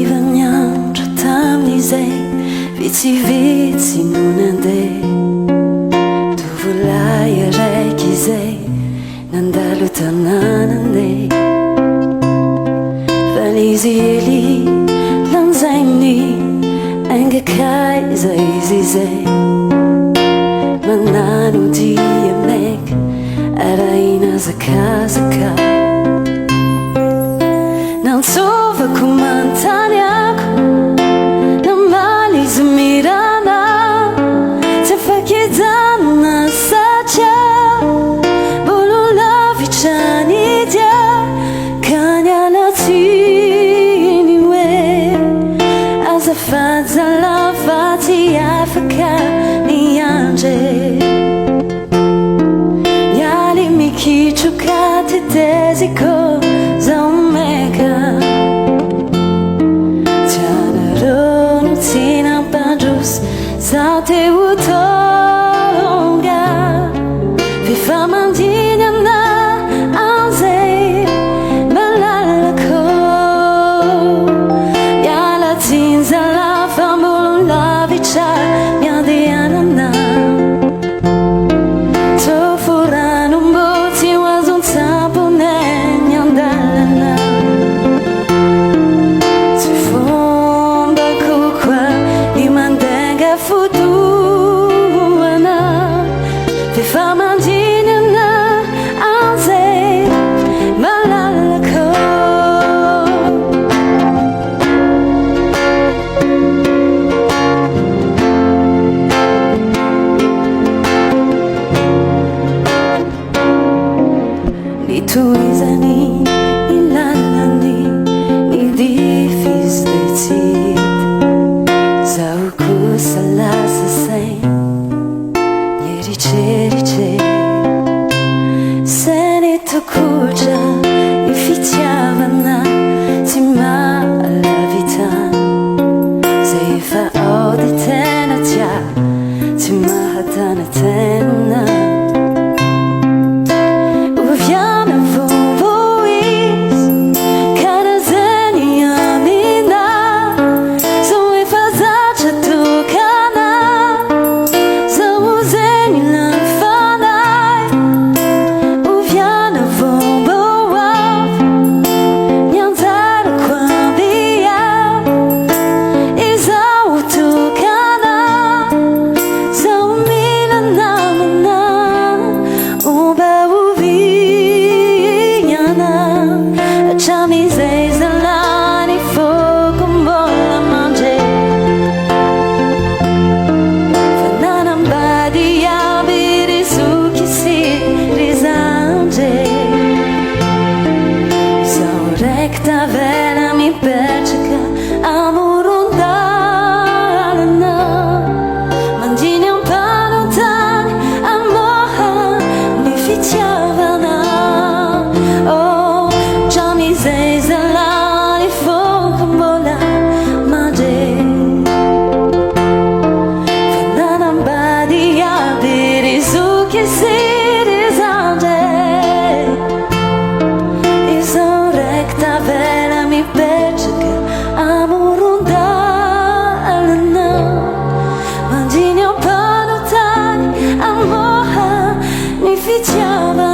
vaniam tamin'izay vitsivitsy no nandeha tovolahy araiky izay nandalo tanànanay fa n'izy ely lanzainy angakaiza izy izay manano dia maika arahina zakazaka nantsovako manontany ako namaly izy mirana tsy afakijanona satria mbola lavitra ny dia ka nialatsiny hoe azafady zalafa tsy afaka niandry nialy mikitroka teteziko zao meka tianareo tsy nampandroso zaho teo tonga fifamandiny ana anzay malalako mialatsiny zalafa mbola lavitra miandehanana tofurano mboti wazontsambonay nyandalana tsy fombako koa ny mandenga fotoana fifamandiny ana anzay malalako nitohizany ilalany nidifisy detsit zaho kosa lasa sainy nieritreritre sany tokotra ny fitiavana tsy mahalavitany zay efa ao de tena tia tsy mahatana tena tavela mi perceca amorondalana mandiny ampanontany amoha ny fitiavana oh tramizay zalany foko mbola mande fananambady aby rizoky sirizande tavela mi perceca amorondalana mandiny ampanontany amoha ny fitiavana